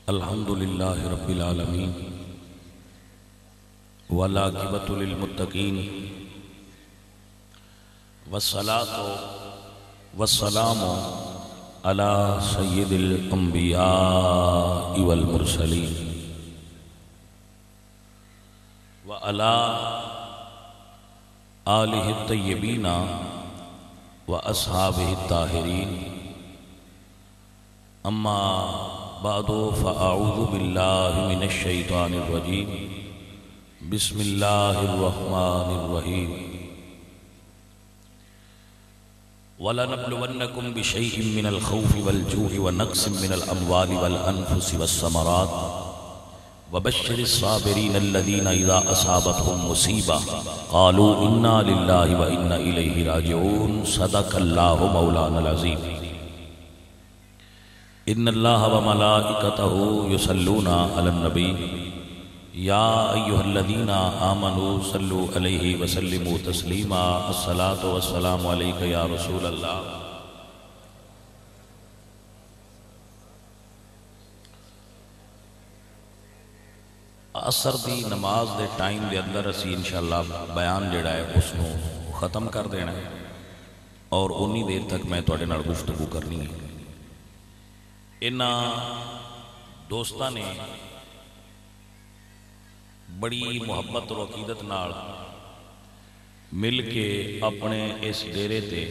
الحمد للہ رب العالمین والعاقبۃ للمتقین والصلاۃ والسلام علی سید الانبیاء والمرسلین وعلی آلہ الطیبین واصحابہ الطاہرین اما بعد فاعوذ باللہ من الشیطان الرجیم بسم اللہ الرحمن الرحیم وَلَنَبْلُوَنَّكُمْ بِشَيْءٍ مِّنَ الْخَوْفِ وَالْجُوعِ وَنَقْصٍ مِّنَ الْأَمْوَالِ وَالْأَنفُسِ وَالثَّمَرَاتِ وَبَشِّرِ الصَّابِرِينَ الَّذِينَ إِذَا أَصَابَتْهُم مُّصِيبَةٌ قَالُوا إِنَّا لِلَّهِ وَإِنَّا إِلَيْهِ راجعون صدق اللہ مولانا العظیم ان اللہ وملائکتہ یصلون علی النبی یا ایہا الذین آمنوا صلوا علیہ وسلموا تسلیما الصلاة والسلام علیک یا رسول اللہ۔ عصر دی نماز دے ٹائم دے اندر اسی انشاءاللہ بیان جڑا ہے اس کو ختم کر دینا ہے اور انی دیر تک میں تواڈے نال گفتگو کرنی ہے۔ انہاں دوستاں نے بڑی محبت اور عقیدت نال مل کے اپنے اس ڈیرے تے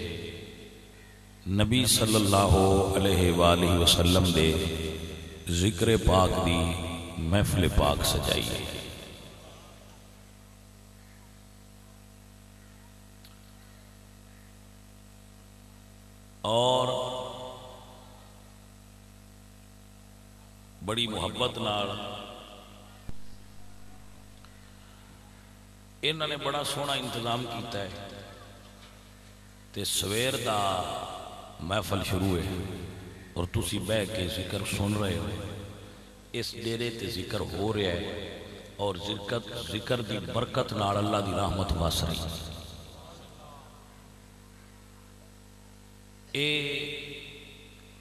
نبی صلی اللہ علیہ وآلہ وسلم دے ذکر پاک دی محفل پاک سجائی ہے۔ اور بڑی محبت نال انہوں نے بڑا سونا انتظام کیتا ہے تے سویر دا محفل شروع ہے اور تسی بہ کے ذکر سن رہے ہو۔ اس ڈیرے تے ذکر ہو رہا ہے اور ذکر دی برکت نال اللہ دی رحمت وس رہی ہے۔ اے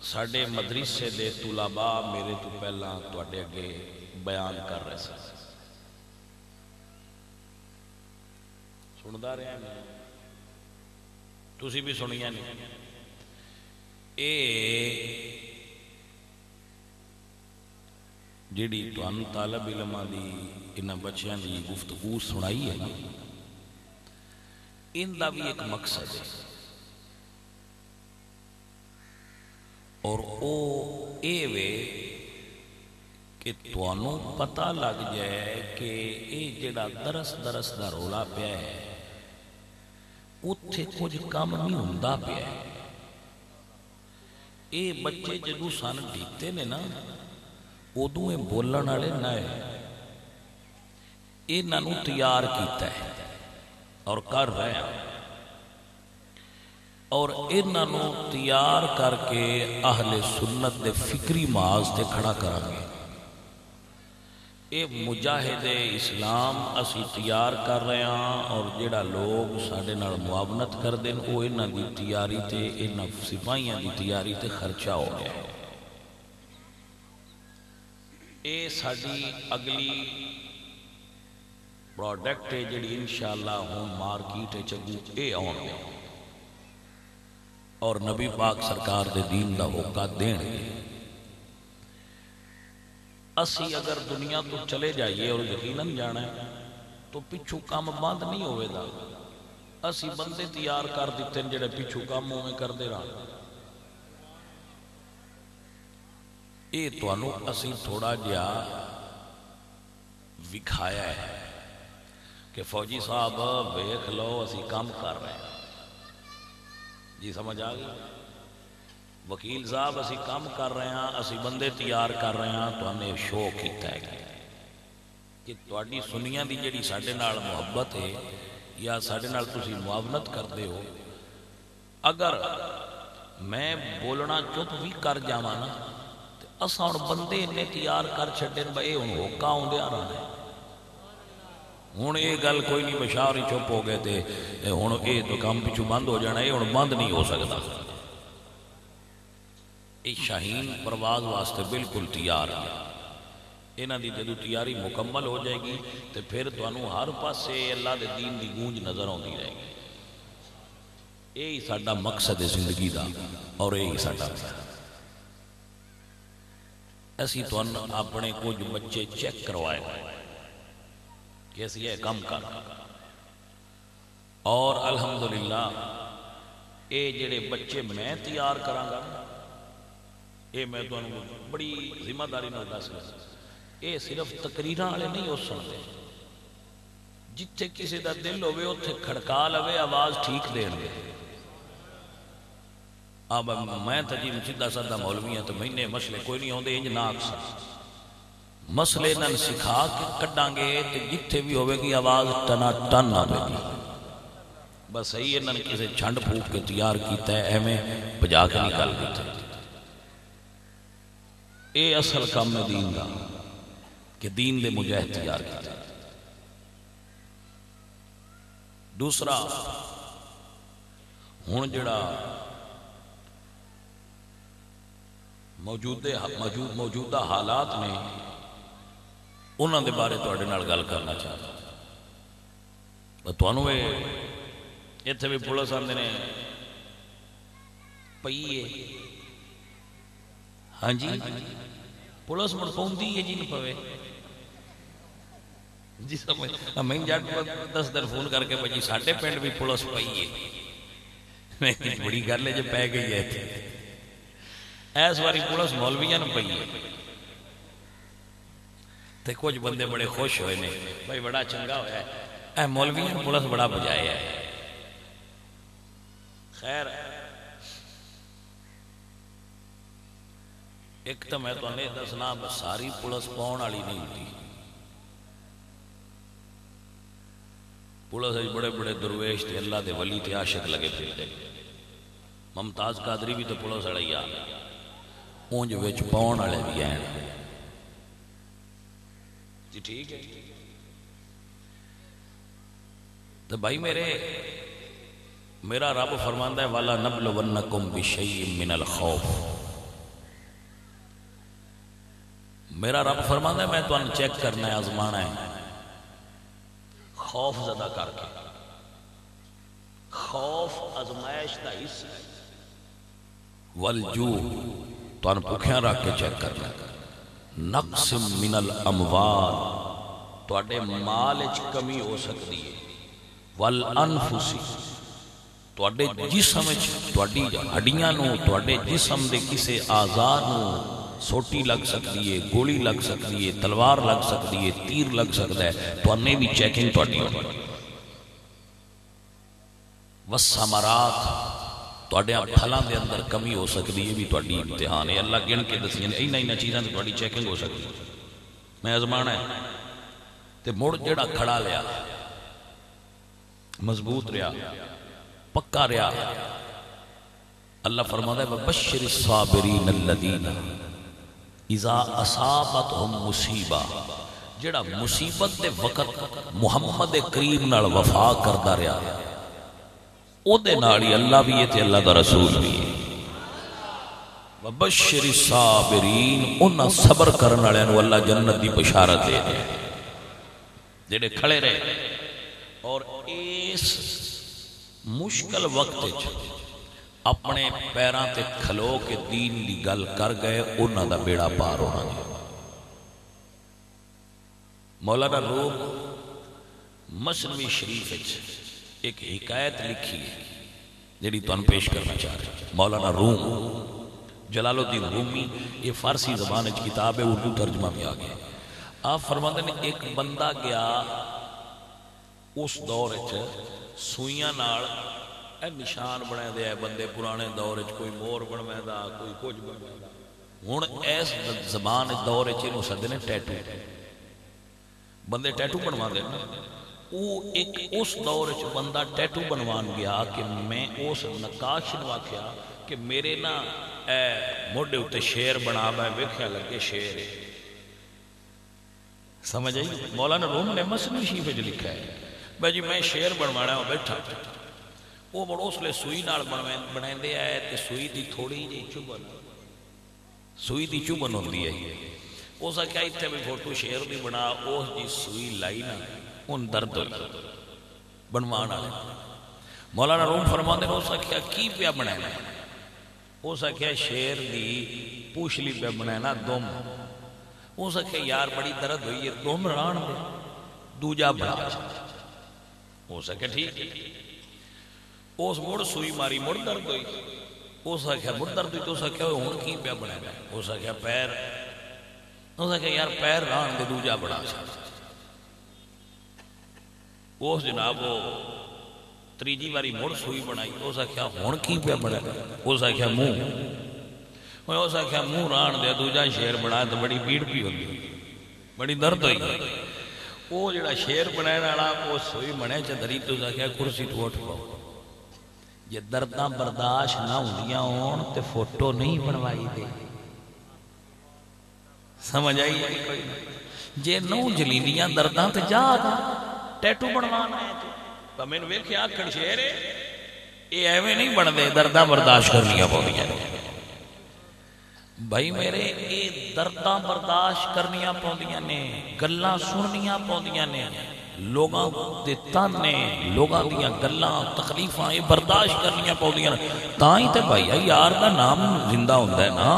ساڈے مدرسے دے طلباء میرے تو پہلا تواڈے اگے بیان کر رہے سن، سندا رہے ہیں تسی بھی سنیا نہیں۔ اے جیڑی تہانوں طالب علماں دی انہاں بچیاں دی گفتگو سنائی ہے نا، ان دا بھی ایک مقصد ہے اور او اے وے کہ تہانوں پتہ لگ جائے کہ اے جڑا درس دا رولا پیا ہے اتھے کچھ کام نہیں ہوندا پیا ہے۔ اے بچے جدوں سن ڈھیکتے نے نا ادوں اے بولن والے نہ ہے، انہاں نوں تیار کیتا ہے اور کر رہے ہیں اور انہاں نوں تیار کر کے اہل سنت دے فکری محاذ تے کھڑا کریں گے۔ اے مجاہد اسلام اسی تیار کر رہے ہیں اور جڑا لوگ ساڈے نال معاونت کر دین او انہاں دی تیاری تے انہاں سپاہیاں دی تیاری تے خرچہ ہو گیا ہے۔ اے ساڈی اگلی پروڈکٹ ہے جڑی انشاءاللہ ہون مارکیٹ چگو اے آن گے اور نبی پاک سرکار دے دین دا ہوکا دین گے۔ اسی اگر دنیا تو چلے جائیے اور یقیناً جانا ہے تو پچھو کام بند نہیں ہوئے دا، اسی بندے تیار کر دیتے ہیں جڑے پچھو کام ہوئے کر دے رہا۔ اے تو انو اسی تھوڑا جیا وکھایا ہے کہ فوجی صاحب بیک لو اسی کام کر رہے ہیں، جی سمجھ آگئی؟ وکیل صاحب اسی کام کر رہے ہیں، اسی بندے تیار کر رہے ہیں، تو ہمیں شوق کیتا ہے کہ تواڈی سنیاں دی جڑی ساڈے نال محبت ہے یا ساڈے نال تسی معاونت کردے ہو، اگر میں بولنا چپ بھی کر جاواں نا تے اساں ہن بندے نے تیار کر چھڈن بھائی ہن ہوکا اوندے آ رہا ہے۔ ہن یہ گل کوئی نہیں بشار ہی چپ ہو گئے تے ہن یہ تو کام پچھو بند ہو جانا، یہ ہن بند نہیں ہو سکتا۔ یہ شاہین پرواز واسطے بالکل تیار ہے۔ انہاں دی جدو تیاری مکمل ہو جائے گی تو پھر تانوں ہر پاسے اللہ دے دین دی گونج نظر آتی رہے گی. یہی ساڈا مقصد ہے زندگی دا اور یہی ساڈا اسی تانوں اپنے کچھ بچے چیک کروائے کہ اسی یہ کام کر اور الحمدللہ اے جڑے بچے میں تیار کراں گا اے میں تانوں بڑی ذمہ داری نال دس رہا اے صرف تقریراں والے نہیں ہو سکتے جتھے کسی دا دل ہوے اوتھے کھڑکا لوے آواز ٹھیک دین گے. اب میں تو جی سیدھا سادہ مولوی ہوں تو مہینے مسئلے کوئی نہیں ہوندے انج نہ اکثر مسئلے نال سکھا کے کڈاں گے تے جتھے بھی ہوے گی آواز ٹنا ٹن آوے گی. بس صحیح انہاں نے کسے چھنڈ پھونک کے تیار کیتا ہے ایویں بجا کے نکل دیتے. اے اصل کام ہے دین دا کہ دین دے مجاہد تیار کیتا. دوسرا ہن جڑا موجودہ حالات نے انہاں دے بارے تواڈے نال گل کرنا چاہتا ہوں. تانوں اتنے بھی پولیس آتے نے پئیے ہاں جی پولیس مڑ پوندی ہے جی نہ پوے جی سمجھ میں جٹ 10 دن فون کر کے بجی ساڈے پنڈ بھی پولیس پئی ہے بڑی گل ہے جو پی گئی ہے اس واری پولیس مولویاں نوں پئی ہے تے کچھ بندے بڑے خوش ہوئے نے بھائی بڑا چنگا ہویا ہے اے مولویاں نوں پولیس بڑا بجایا ہے. خیر ایک تو میں تمہیں دسنا ساری پولیس پاؤن والی نہیں ہوتی. پولیس بڑے بڑے درویش تے اللہ دے ولی تے عاشق لگے پھرتے. ممتاز قادری بھی تو پولیس والا ہی آ اونج وچ پاؤن والے بھی ہیں جی ٹھیک ہے. تو بھائی میرا رب فرماندہ ہے والا نبلونکم بشیء من الخوف. میرا رب فرماندہ ہے میں تو ان چیک کرنا ہے آزمانا ہے خوف زدہ کر کے. خوف آزمائش دا حصہ ہے. والجوع تو ان بھوکیاں رکھ کے چیک کرنا ہے. نقص من الاموال تو اڈے مال وچ کمی ہو سکتی ہے. والانفس تو اڈے جسم وچ تواڈی ہڈیاں نوں تواڈے جسم دے کسے اعضاء نوں سوٹی لگ سکتی ہے گولی لگ سکتی ہے تلوار لگ سکتی ہے تیر لگ سکتا ہے تو انہیں بھی چیکنگ تواڈی ہونی. والثمرات تواڈے پھلاں دے اندر کمی ہو سکتی ہے بھی تواڈی امتحان ہے. اللہ گن کے دسیاں نے انہاں چیزاں تے تواڈی چیکنگ ہو سکتی ہے. میں آزمانا ہے تے مڑ جڑا کھڑا لیا مضبوط رہا پکا رہا اللہ فرماتا ہے وبشر الصابرین الذین اذا اصابتهم مصیبہ جڑا مصیبت دے وقت محمد کریم نال وفا کردا رہا او دے نال ہی اللہ بھی ہے تے اللہ دا رسول بھی ہے. وبشر الصابرین انہاں صبر کرن والےاں نوں اللہ جنت دی بشارت دے دے جڑے کھڑے رہے اور اس مشکل وقت اپنے پیراں تے کھلو کے دین دی گل کر گئے انہاں دا بیڑا پار ہونا ہے. مولانا روم مثنوی شریف ایک حکایت لکھی ہے جڑی تانوں پیش کرنا چاہ رہا ہوں. مولانا روم جلال الدین رومی یہ فارسی زبان وچ کتاب ہے اردو ترجمہ بھی آ گیا. آپ فرماتے ہیں ایک بندہ گیا اس دور سوئیاں نال نشان بنا دیا بندے پرانے دور کوئی مور بنوا دا کوئی کچھ بنوا دا. ہوں اس زبان دور سدے نے ٹیٹو بندے ٹیٹو بنوا دے وہ ایک اس دور بندہ ٹیٹو بنوان گیا کہ میں اس نقاش نو آکھیا کہ میرے نا موڈے اتنے شیر بنا میں ویکھیا لگے شیر سمجھ آئی. مولانا روم نے مثنوی شریف وچ لکھا ہے بھائی جی میں شیر بنوانا بیٹھا وہ بڑا اس لئے سوئی نال بنا دے آئے تے سوئی دی تھوڑی جی چوبن سوئی دی چوبن ہوندی ہے اس آخیا اتنے بھی فوٹو شیر دی بنا، اس جی سوئی لائی نا ان درد ہوئی بنوان والے مولانا روم فرماندے نے اس آخیا کی پیا بنانا، اس آخیا شیر دی پوچھلی پہ بنانا دم، اس آخیا یار بڑی درد ہوئی ہے دم ران دے دوجا بنا، اس آخیا ٹھیک ہے، اس مڑ سوئی ماری مڑ درد ہوئی، اس آخیا مڑ درد ہوئی، تو اس آخیا ہوں کی پیا بنانا، اس آخیا پیر، اس آخیا یار پیر ران دے دوجا بنا، اس جناب وہ تریجی باری مڑ سوئی بنائی، اس آخیا ہون کی پیا بنا، اس آخیا منہ، اس آخیا منہ ران دے دوجا شیر بنا تو بڑی پیڑ پی ہوگی بڑی درد ہوئی، وہ جڑا شیر بنائے والا وہ سوئی بنے چدری، تو اس آخیا کرسی تو اٹھ پاؤ، یہ درداں برداشت نہ ہوندیاں ہون تے فوٹو نہیں بنوائی دے، سمجھ آئی ہے کوئی جے نو جلیندیاں درداں تے جا ٹیٹو بنوانا ہے تو میں نے ویکھیا آکھن شیر ہے یہ ایویں نہیں بن دے، درداں برداشت کرنیاں پوندیاں بھائی میرے، یہ درداں برداشت کرنیاں پوندیاں نے، گلاں سننیاں پوندیاں نے، لوگاں دے تانے، لوگاں دیاں گلاں تکلیفاں یہ برداشت کرنیاں پوندیاں نے، تاں ہی تے بھائی یار دا نام زندہ ہوندا ہے نا۔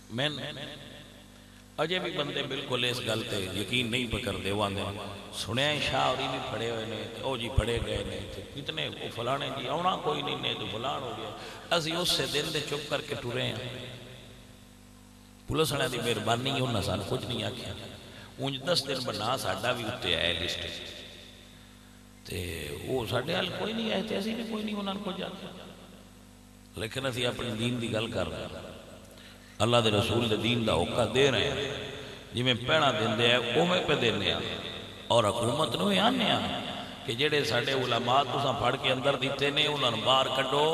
میں اجے بھی بندے بالکل اس گل تے یقین نہیں پکڑ دے، واندے سنیا شاہ ہوری بھی پڑے ہوئے نے، او جی پڑے گئے نے، کتنے وہ فلانے جی آنا کوئی نہیں نے تو فلان ہو گیا، اسی اس سے دن دے چپ کر کے ٹرے ہیں، پولیس والے دی مہربانی انہاں سان کچھ نہیں آکھیا، اونج 10 دن بنا ساڈا بھی اتنے آئے لسٹ تے وہ ساڈے حال کوئی نہیں آئے تے اسی بھی کوئی نہیں انہاں کو جاتا، لیکن اسی اپنی دین دی گل کر رہے ہیں، اللہ دے رسول دے دین دا حکم دے رہے ہیں، جی میں پہنا دن دے ہیں اومے پہ دینے ہیں، اور حکومت نو آنے ہیں کہ جڑے ساڑھے علماء تساں پڑھ کے اندر دیتے نے انہوں باہر کڈو،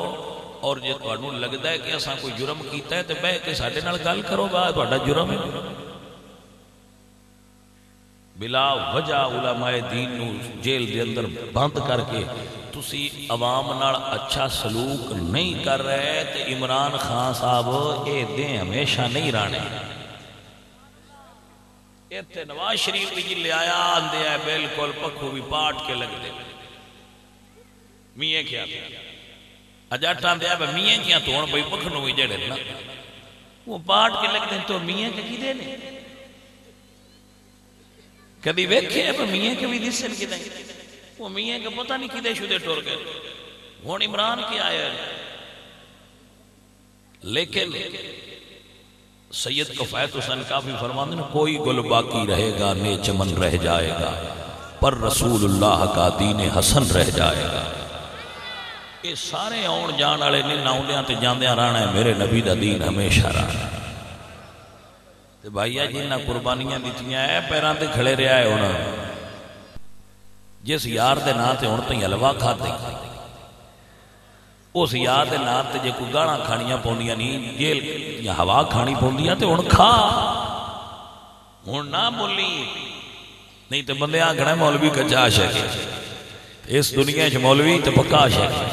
اور جے تانوں لگدا ہے کہ اساں کوئی جرم کیتا ہے تے بہ کے ساڈے نال گل کرو، با تہاڈا جرم ہے، بلا وجہ علماء دین نو جیل دے اندر بند کر کے تسی عوام نال اچھا سلوک نہیں کر رہے تے عمران خان صاحب اے دیں ہمیشہ نہیں رانے، ایتھے نواز شریف بھی لے آیا آندے ہے بالکل پکھو بھی پاٹ کے لگ دے، میاں کیا اجاٹاں دے ہے میاں کیا تو ہن بھئی پکھنو بھی جڑے نا وہ پاٹ کے لگ دے تو میاں کے کی دے نے کبھی ویکھے ہے میاں کے بھی دسن کی نہیں، وہ میاں کا پتہ نہیں کدے شدے ٹور گئے، ہون عمران کی آیا ہے، لیکن سید کفایت حسین کافی فرماندے ہیں کوئی گل باقی رہے گا نے چمن رہ جائے گا، پر رسول اللہ کا دین حسن رہ جائے گا، یہ سارے آن جان والے نے ناؤندیاں تے جاندیاں رہنا ہے، میرے نبی دا دین ہمیشہ رہنا ہے، تے بھائیہ جنہ قربانیاں دیتیاں ہے پیران تے کھڑے رہا ہے ہونا، جس یار دے نا تے ہونے تے حلوہ کھاتے اس یار دے نا تے جے کوئی گانا کھانیاں پوندیاں نہیں جیل یا ہوا کھانی پوندیاں تے ہونے کھا ہونے نہ بولی نہیں تے بندے آنکھنا ہے مولوی کچا عاشق ہے، اس دنیا چ مولوی تے پکا عاشق ہے،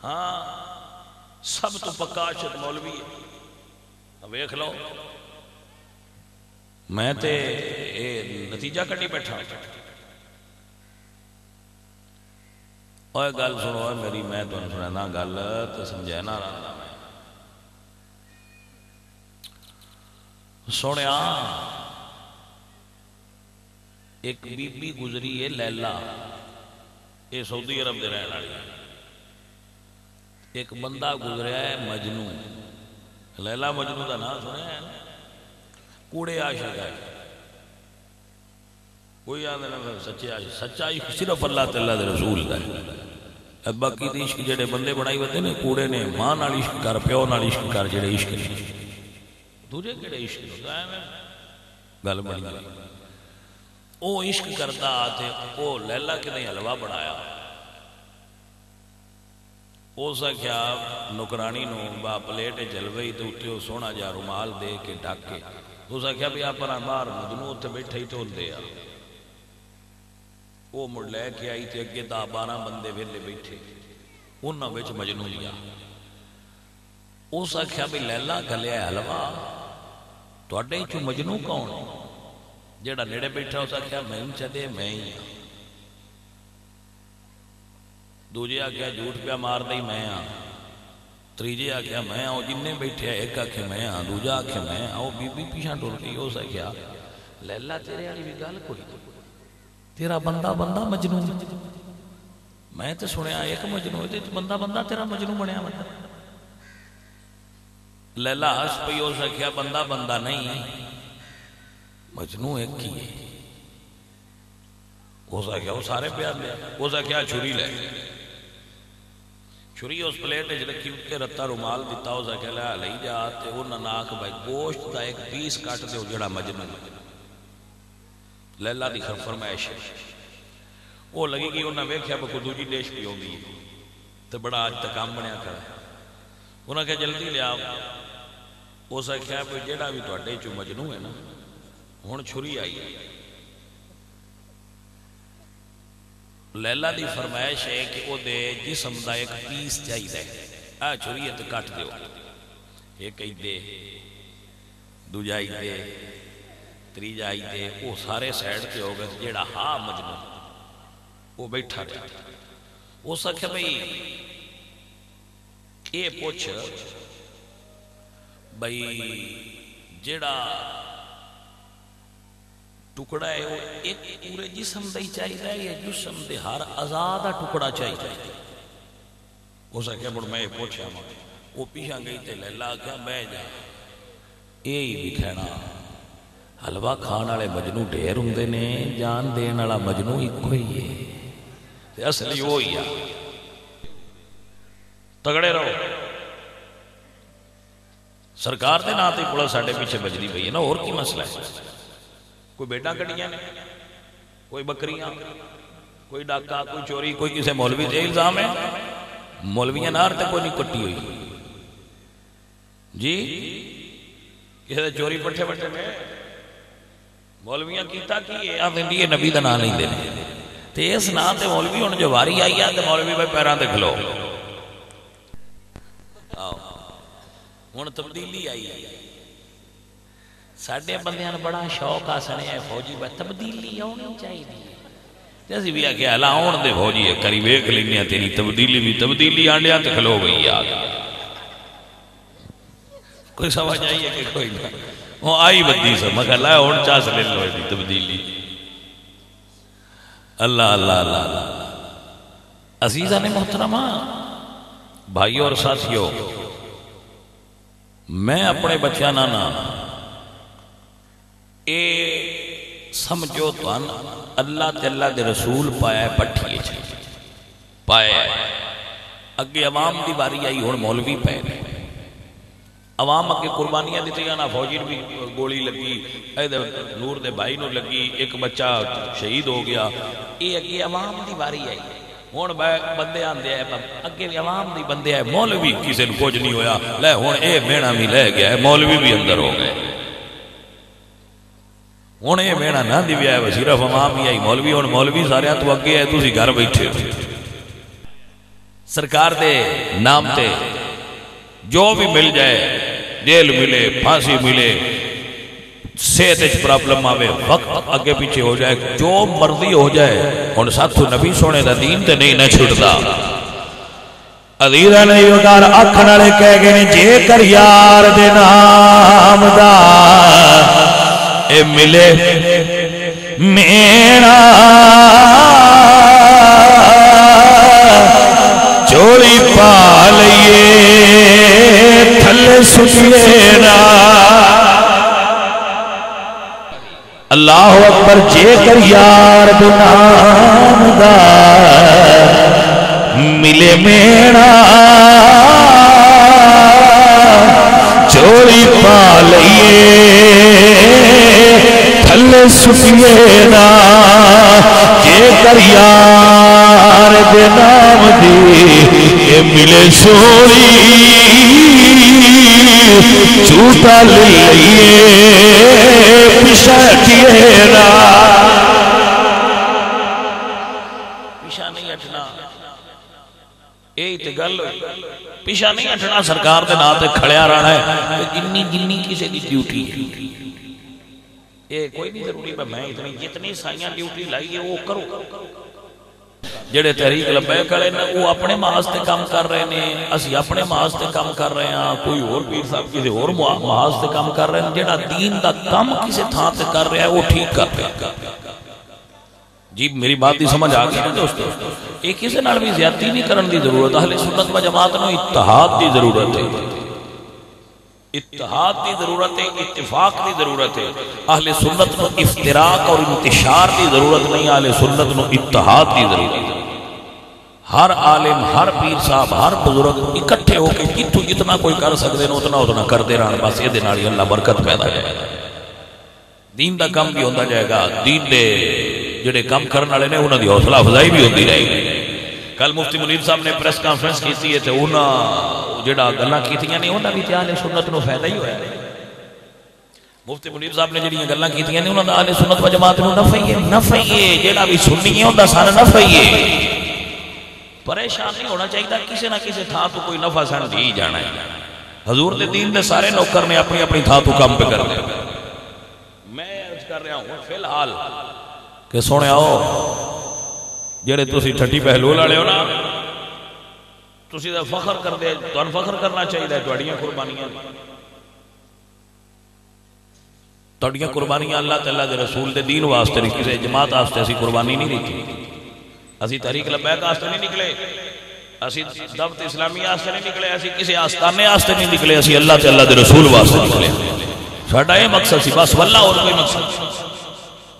ہاں سب تو پکا عاشق مولوی ہے، ویکھ لو میں تے نتیجہ کٹی بیٹھا، اوہ گل سنو میری، میں تو نہیں سننا گل تو سمجھے نہ رہا میں سنیا، ایک بی بی گزری ہے لیلہ، یہ سعودی عرب دے رہنے والی، ایک بندہ گزریا ہے مجنو، لیلہ مجنو دا نام سنیا ہے کوڑے عاشق ہے، کوئی آدھے نا سچے عاشق، سچا عاشق صرف اللہ تعالیٰ دے رسول دا ہے، باقی دی عشق جڑے بندے بنائی ہوتے نے کوڑے نے ماں نال عشق کر پیو نال عشق کر جڑے عشق نہیں دوجے کڑے عشق ہوتا ہے گل بڑی او عشق کرتا آتے او لیلہ کے نہیں حلوہ بڑھایا، او سا کیا نکرانی نو با پلیٹ جلوئی تو اٹھے سونا جا رومال دے کے ڈھک کے، او سا کیا بھی آپ پر امار مجنو تے بیٹھے ہی ٹول دے وہ مڑ لے کے آئی تے اگے 10-12 بندے ویلے بیٹھے انہاں وچ مجنو لیا، اس آخیا بھی لیلا گلیا حلوا تواڈے چوں مجنوں کون ہے؟ جیڑا نیڑے بیٹھا اس آخیا میں چلے میں ہی ہاں۔ دوجے آخیا جھوٹ پیا مار دئی میں ہاں، تریجے آخیا میں ہاں، جن بیٹھے ایک آخیا میں ہاں، دوجا آخیا میں ہاں، وہ بی بی پیچھے ٹر گئی۔ اس آخیا لیلا تیرے والی بھی گل کوئی تیرا بندہ بندہ مجنوں، میں تے سنیا ایک مجنوں بندہ بندہ تیرا مجنوں بنیا بندہ۔ لیلا ہس پئی، اس آخیا بندہ بندہ نہیں مجنوں ایک ہی ہے۔ اس آخیا وہ سارے پیار لیا۔ اس آخیا چھری لے، چھری اس پلیٹ رکھی کے رتا رومال دیتا۔ اس آخیا لے لئی جا تے انہاں ناک بھائی گوشت دا ایک پیس کٹ دے جڑا مجنوں۔ لیلا دی فرمائش ہے وہ لگی گئی، انہاں ویکھیا کوئی دوجی ڈش پی ہوندی تے بڑا اج تک کام بنیا کر۔ انہاں کہا جلدی لیا۔ اس آخیا بھی جیڑا بھی تواڈے چوں مجنوں ہے نا ہن چھری آئی ہے۔ لیلا دی فرمائش ہے کہ وہ دے جسم دا ایک پیس چاہیے، آ چھری ہے تو کٹ دیو، ایک ہی دے، دوجا ہی دے، تریجا ہی دے، وہ سارے سائڈ کے ہو گئے۔ جیڑا ہاں مجنوں وہ بیٹھا رہا۔ وہ سکھے بھئی یہ پوچھ بھئی جیڑا ٹکڑا ہے وہ ایک پورے جسم دا ہی چاہیے یا جسم دے ہر آزادہ ٹکڑا چاہیے؟ ہو سکے بڑھ میں پوچھا وہ پیچھا گئی تے لیلا کیا بہ جا یہی بھی کہنا حلوہ کھان والے مجنوں ڈھیر ہوندے نے، جان دین والا مجنوں ایک کوئی ہے تے اصلی وہی ہے۔ تگڑے رہو، سرکار دے ناتے پڑا ساڑھے پیچھے بجری پئی ہے نا، اور کی مسئلہ ہے؟ کوئی بیٹا کٹیاں نے، کوئی بکریاں، کوئی ڈاکہ، کوئی چوری، کوئی کسے مولوی سے الزام ہے؟ مولویاں نار تے کوئی نہیں کٹی ہوئی جی، کسے چوری پٹھے پٹھے میں مولویاں کیتا کی ہے؟ آپ انڈیے نبی دا نام نہیں دینے تے اس نام تے مولوی ہونے جو واری آئی ہے تے مولوی بھائی پیران تے کھلو ہون تبدیلی آئی ہے۔ ساڑھے بندیاں بڑا شوق آسنے ہے فوجی بھائی تبدیلی ہونی چاہیے جیسی بھی آگیا اللہ ہون دے فوجی ہے کری ویک لینے تیری تبدیلی بھی تبدیلی آنڈیا تے کھلو گئی آگا کوئی سمجھ آئیے کہ کوئی نہیں وہ آئی بدی سے مگر اللہ ہون چاس لے لو ہے تبدیلی۔ اللہ اللہ اللہ اللہ عزیزہ نے محترمہ بھائیو اور ساتھیو، میں اپنے بچہ نانا اے سمجھو تو اللہ تے اللہ دے رسول پایا ہے پٹھیے چھے پایا ہے اگے عوام دی باری آئی ہون مولوی پہ عوام اگے قربانیاں دیتے گا نا، فوجی بھی گولی لگی، نور دے بھائی نو لگی، ایک بچہ شہید ہو گیا، اے اگے عوام دی باری آئی ہون بندے آن دے ہیں اگے عوام دی بندے ہیں مولوی کسی نے کچھ نہیں ہویا لے ہون اے مینا بھی لے گیا ہے مولوی بھی اندر ہو گئے ہون اے مینا نہ دی بھی آئے صرف عوام ہی آئی مولوی ہون مولوی سارے تو اگے ہے تُسی گھر بیٹھے سرکار دے نام تے جو بھی مل جائے جیل ملے پھانسی ملے صحت اچھ پرابلم آوے وقت اگے پیچھے ہو جائے جو مرضی ہو جائے ان ساتھ تو نبی سونے دا دین تے نہیں نہ چھڑتا عزیزہ نہیں اگار اکھنا لے کہہ گئے جے کر یار دے نام دا اے ملے میرا چوڑی پا لئیے تھل سکیے نا اللہ اکبر جے کر یار دے نام دا ملے میرا چوڑی پا لئیے تھل سکیے نا جے کر یار دے نام دی ملے سوڑی چھوٹا لئیے پیشہ کیے نا پیشہ نہیں ہٹنا یہی تے گل پیچھا نہیں ہٹنا سرکار دے نام تے کھڑیا رہنا ہے جنی جنی کسی دی ڈیوٹی ہے یہ کوئی نہیں ضروری میں اتنی جتنی سائیاں ڈیوٹی لائی ہے وہ کرو جڑے تحریک لبیک والے نے وہ اپنے محاذ تے کام کر رہے ہیں اسی اپنے محاذ تے کام کر رہے ہیں کوئی اور پیر صاحب کسی اور محاذ تے کام کر رہے ہیں جڑا دین دا کام کسی تھان تے کر رہا ہے وہ ٹھیک کر رہا ہے جی میری بات دی سمجھ آ گئی نا دوستو یہ کسی نال بھی زیادتی نہیں کرن دی ضرورت اہل سنت و جماعت نو اتحاد دی ضرورت ہے اتحاد دی ضرورت ہے اتفاق دی ضرورت ہے اہل سنت نو افتراق اور انتشار دی ضرورت نہیں اہل سنت نو اتحاد دی ضرورت ہے ہر عالم ہر پیر صاحب ہر بزرگ اکٹھے ہو کے جتوں جتنا کوئی کر سکتے ہیں اتنا کرتے رہنا بس یہ دن والی اللہ برکت پیدا جائے گا دین دا کام بھی ہوتا جائے گا دین دے جڑے کام کرنے والے نے انہاں دی حوصلہ افزائی بھی ہوتی رہے گی کل مفتی منیر صاحب نے پریس کانفرنس کی ہے تو انہاں جڑا گلاں کیتیاں نے انہاں بھی اہل سنت نو فائدہ ہی ہوا ہے مفتی منیر صاحب نے جڑیاں گلاں کیتیاں نے انہاں دا اہل سنت و جماعت نو نفع ہی ہے جڑا بھی سنی ہے اوندا سارا نفع ہی ہے پریشان نہیں ہونا چاہیے کسی نہ کسی تھا تو کوئی نفع سن دی جانا ہے حضور دے دین دے سارے نوکر نے اپنی اپنی تھا تو کام پہ کر دیا میں عرض کر رہا ہوں فی الحال کہ سونے آؤ جڑے تسی ٹھٹی پہلول والے ہو نا تسی دا فخر کر دے تو فخر کرنا چاہیے تواڈیاں قربانیاں اللہ تعالیٰ دے رسول دے دین واسطے نہیں کسی جماعت واسطے اسی قربانی نہیں دیتی اسی تحریک لبیک واسطے نہیں نکلے اسی دعوت اسلامی واسطے نہیں نکلے اسی کسی آستانے واسطے نہیں نکلے اسی اللہ تعالیٰ دے رسول واسطے نکلے ساڈا یہ مقصد سی بس واللہ اور کوئی مقصد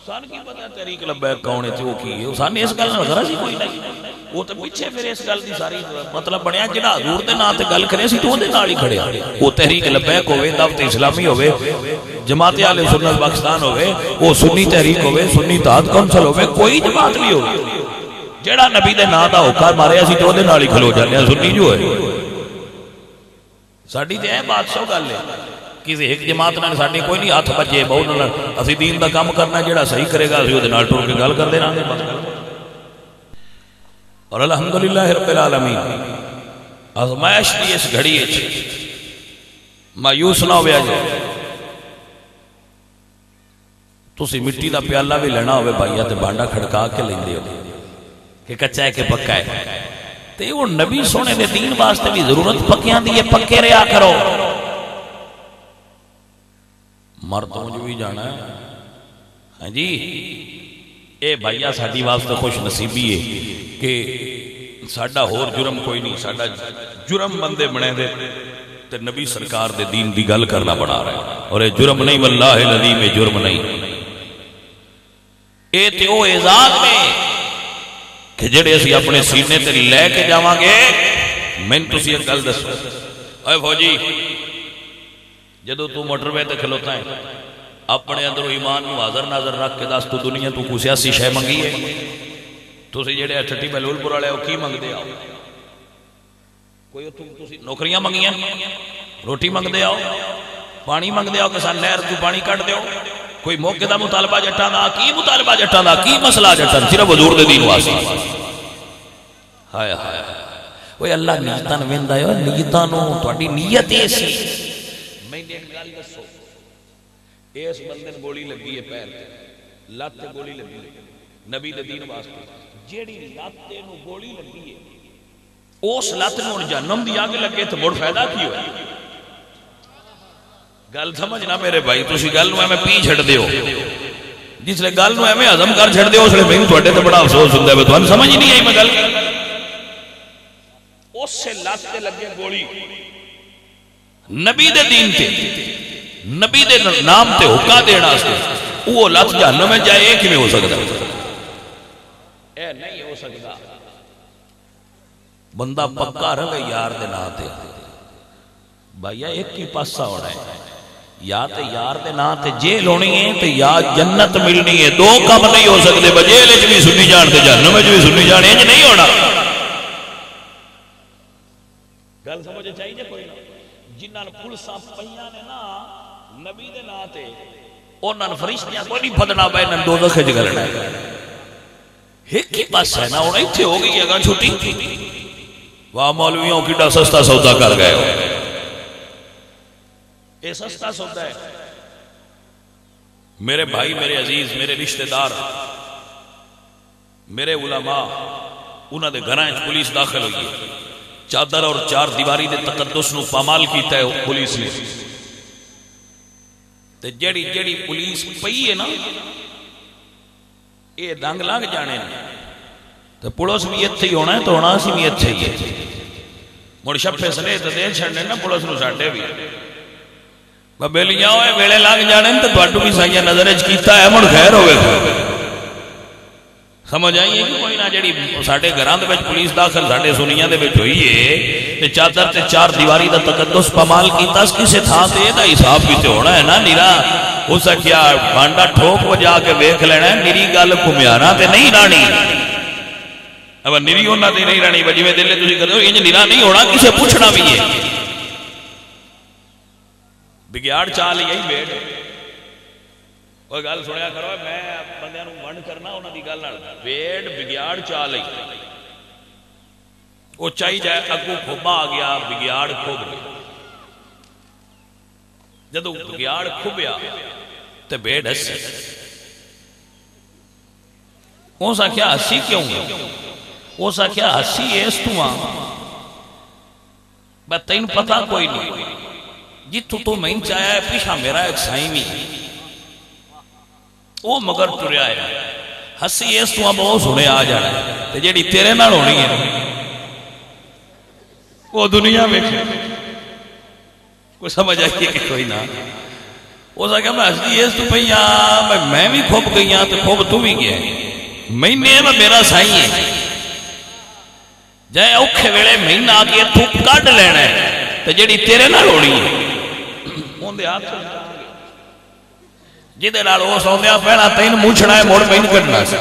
سان کی پتہ تحریک لبیک کون ہے تو کی ہے سان اس گل نظر سی کوئی نہیں وہ تو پیچھے پھر اس گل دی ساری مطلب بنیا جڑا حضور دے نام تے گل کرے سی تو او دے نال ہی کھڑیا وہ تحریک لبیک ہوے دعوت اسلامی ہوے جماعت اہل سنت پاکستان ہوے وہ سنی تحریک ہوے سنی اتحاد کونسل ہوے کوئی جماعت بھی ہوے جیڑا نبی دے نا دا ہوکا مارے اسی تو دے نال ہی کھلو جانے ہیں سنی جو ہے ساڈی تے اے بات سو گل ہے کسی ایک جماعت نال ساڈی کوئی نہیں ہاتھ بجے بہت نال اسی دین دا کام کرنا جیڑا صحیح کرے گا اسی او دے نال ٹر کے گل کر دینا اور الحمدللہ رب العالمین آزمائش دی اس گھڑی وچ مایوس نہ ہویا جے تسی مٹی دا پیالہ بھی لینا ہوے بھائیا تے بانڈا کھڑکا کے لیندے ہو کہ کچا ہے کہ پکا ہے تے وہ نبی سونے دے دین واسطے بھی ضرورت پکیاں دی پکے رہا کرو مردوں جو بھی جانا ہے ہاں جی اے بھائیا ساڈی واسطے خوش نصیبی ہے کہ ساڈا ہور جرم کوئی نہیں ساڈا جرم بندے بنے دے تے نبی سرکار دے دین دی گل کرنا بنا رہے ہیں اور اے جرم نہیں واللہ العظیم اے جرم نہیں اے تے او اعزاز میں کہ جڑے اسی اپنے سینے تے لے کے جاواں گے میں تسی ایک گل دسو اے فوجی جدو تو موٹر وے تے کھلوتا ہے اپنے اندر ایمان نو حاضر ناظر رکھ کے دس تو دنیا تو کو سیاسی شے منگی ہے تسی جڑے ٹھٹی بہلول پور والے او کی منگدے آؤ کوئی تسی نوکریاں منگیاں روٹی منگدے آؤ پانی منگدے آؤ کہ سان نہر تو پانی کٹ دیو کوئی موقع دا مطالبہ جٹاں دا کی مطالبہ جٹاں دا کی مسئلہ جٹاں صرف حضور دے دین واسطے ہائے ہائے اوے اللہ نیتاں ویندا ہے نیتاں نو تہاڈی نیت ایسی میں نے ایک گل دسو اس بندے نوں گولی لگی ہے پیر تے لت تے گولی لگی ہے نبی دے دین واسطے جیڑی لت تے نو گولی لگی ہے اس لت نوں جہنم دی اگ لگے تے مڑ فائدہ کی ہوئے گل سمجھنا میرے بھائی تسی گل نو میں پی چھڑ دیو جس لے گل نو میں ہضم کر چھڑ دیو اس لے میں تواڈے تے بڑا افسوس ہوندا ہے تانوں سمجھ نہیں آئی میں گل اس سے لت تے لگے گولی نبی دے دین تے نبی دے نام تے حکا دینا واسطے وہ لت جہنم میں جائے ایک میں ہو سکتا اے نہیں ہو سکتا بندہ پکا رہے یار دے نا تے بھائیا ایک ہی پاسا ہونا ہے یا تے یار دے نا تے جیل ہونی ہے تے یا جنت ملنی ہے دو کام نہیں ہو سکتے بجیل وچ بھی سنی جان تے جہنم وچ بھی سنی جان انج نہیں ہونا گل سمجھ چاہیے کوئی جنہاں پولیساں پئیاں نے نا نبی دے نا تے انہاں فرشتیاں کوئی نہیں پھدنا پے انہاں دوزخ وچ گلنا ہے ایک ہی پاسا ہے نا ہن ایتھے ہو گئی اگا چھٹی واہ مولویوں کیڈا سستا سودا کر گئے ہو. یہ سستا سودا ہے. میرے بھائی، میرے عزیز، میرے رشتہ دار، میرے علماء، انہوں نے گھراں پولیس داخل ہوئی ہے. چادر اور چار دیواری دے تقدس نو پامال کیتا ہے پولیس نے. تے جڑی جڑی پولیس پئی ہے نا، یہ دنگ لگ جانے نا. تو پولیس بھی اتھے ہی ہونا ہے تو ہونا سی بھی اتھے ہی ہے. مڑ شپے سنے تو دے چھڑنے نا پولیس نو ساڈے بھی. بیلیاں ہوئے ویلے لگ جانے تو تواڈو بھی سائیاں نظر وچ کیتا ہے، مڑ خیر ہوئے. سمجھ آئیے کہ کوئی نہ جڑی ساڈے گھراں دے وچ پولیس داخل ساڈے سنیاں دے وچ ہوئی ہے تے چادر تے چار دیواری دا تقدس پامال کیتا اس کسے تھاں تے دا حساب بھی تے ہونا ہے نا. نیرا ہو سکیا بانڈا ٹھوک وجا کے ویکھ لینا ہے. میری گل کمیاراں تے نہیں رانی، اب نیری ہونا تے نہیں رانی. جویں دل تسی کہندے ہو انج نیرا نہیں ہونا، کسے پوچھنا بھی ہے. بگیاڑ چال یہی بیٹھ وہ گل سنیا کرو. میں بندیاں نوں ونڈ کرنا انہاں دی گل نال. بیڑ بگیاڑ چال ہی وہ چاہی جائے اگو کھوبا آ گیا، بگیاڑ کھوب گیا. جدو بگیاڑ کھوبیا تے بیڑ ہسی. اس آخیا ہسی کیوں گیا؟ اس آخیا ہسی اس تو آ بس تین پتہ کوئی نہیں. جتوں تو میں چاہیا ہے پیچھا میرا ایک سائیں بھی وہ مگر ٹریا ہے. ہسی اس تو بہت سنے آ جانا ہے. جیڑی تیرے نال ہونی ہے وہ دنیا میں کوئی سمجھ آئی کہ کوئی نہ. وہ سا کہ میں ہسی اس تو پہ ہاں میں بھی کھوب گئی ہاں تو کھوب تو بھی گیا. میں میرا سائیں ہے جائے اوکھے ویلے مہینہ آ کے تو کڈ لینا ہے. تو جیڑی تیرے نال ہونی ہے جیدے نال وہ سوندیا پہنا تین موچھنا ہے موڑ مہین کرنا سے.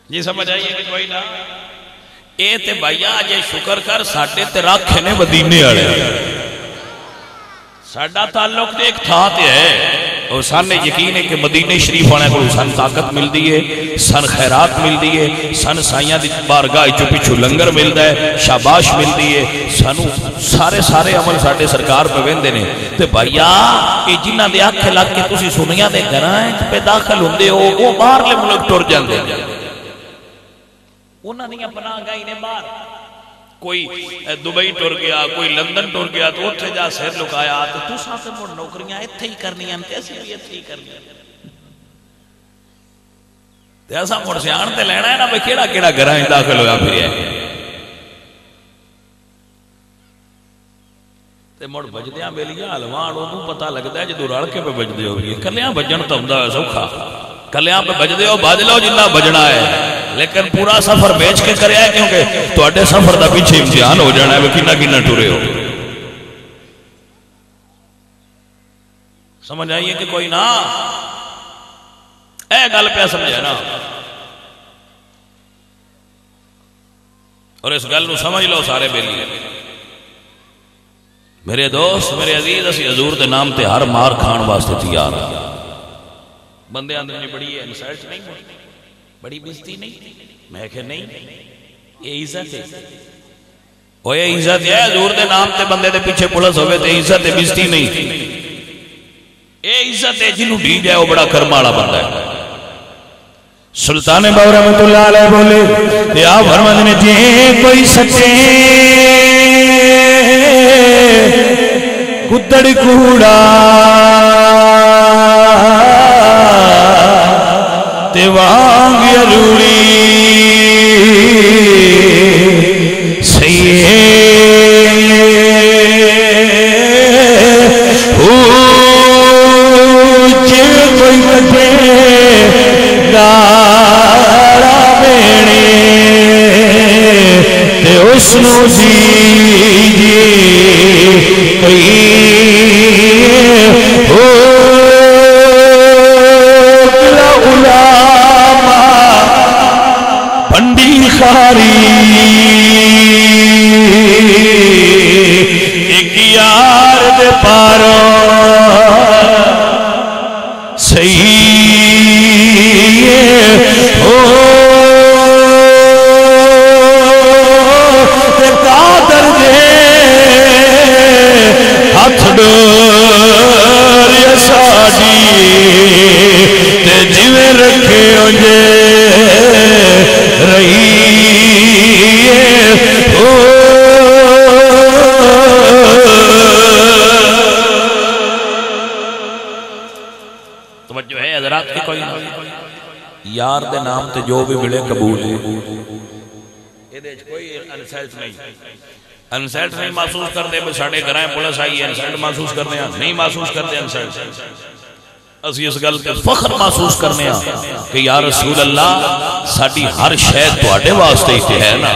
جی سمجھ آئیے کہ کوئی نہ. اے تے بھائیا جے شکر کر ساڑھے تے راکھے نے مدینے آڑے. ساڑھا تعلق تے ایک تھا تے ہے اور سانے یقین ہے کہ مدینہ شریف آنے کو سن طاقت مل دیئے، سن خیرات مل دیئے، سن سائیاں دی بارگاہ چو پچھو لنگر مل دائے، شاباش مل دیئے. سنو سارے عمل ساڑھے سرکار پہ ویندے نے. تے بھائیا اے جنہ دے آنکھیں لگ کے تسی سنیاں دے گرائیں پہ داخل ہوندے ہو وہ باہر لے ملک ٹور جاندے. انہاں نہیں اپنا گئی نے باہر. کوئی دبئی ٹور گیا، کوئی لندن ٹور گیا تو اتھے جا سیر لکایا تو تو ساتھ مڑ نوکریاں اتھے ہی کرنی ہیں تیسی بھی اتھے ہی کرنی ہیں. تے ایسا مڑ سے آنتے لینا ہے نا بھئی کیڑا کیڑا گرائیں داخل ہویا پھر ہے. تے مڑ بجدیاں بیلیاں علوان انہوں پتہ لگتا ہے جدو رڑکے پہ بجدے ہو گئی. کلیاں بجن تو ہمدہ ہے سوکھا، کلیاں پہ بجدے ہو بج لو جنہ بجنا ہے، لیکن پورا سفر بیچ کے کریا ہے کیونکہ تو اڈے سفر دا پیچھے امتحان ہو جانا ہے وہ کنہ کنہ ٹورے ہو. سمجھ آئیے کہ کوئی نہ. اے گل پہ سمجھے نا اور اس گل نو سمجھ لو سارے بیلی. میرے دوست میرے عزیز اسی حضور دے نام تے ہر مار کھان واسطے تیار ہیں. بندے اندر بڑی ہے انسلٹ نہیں بڑی بزتی نہیں. میں کہ نہیں یہ عزت ہے. وہ یہ عزت ہے حضور دے نام تے بندے دے پیچھے پولیس ہوئے تے عزت ہے، بزتی نہیں. یہ عزت ہے جنہوں ڈھی جائے وہ بڑا کرم والا بندہ ہے. سلطان باو رحمت اللہ علیہ بولے یا فرماتے نے جے کوئی سچے گدڑ کوڑا تے وانگ یروڑی سیئے جے کوئی کٹے دارا بیڑے تے اس نو جی ایک یار دے پارو صحیح ہو غیرت کی کوئی یار دے نام تے جو بھی ملے قبول ہے کوئی انسلٹ نہیں محسوس کرتے ساڑھے گھرائیں پولیس آئی ہے انسلٹ محسوس کرنے ہیں نہیں محسوس کرتے انسلٹ اسی اس گل تے فخر محسوس کرنے ہیں کہ یا رسول اللہ ساڑھی ہر شے تواڈے واسطے ہی ہے نا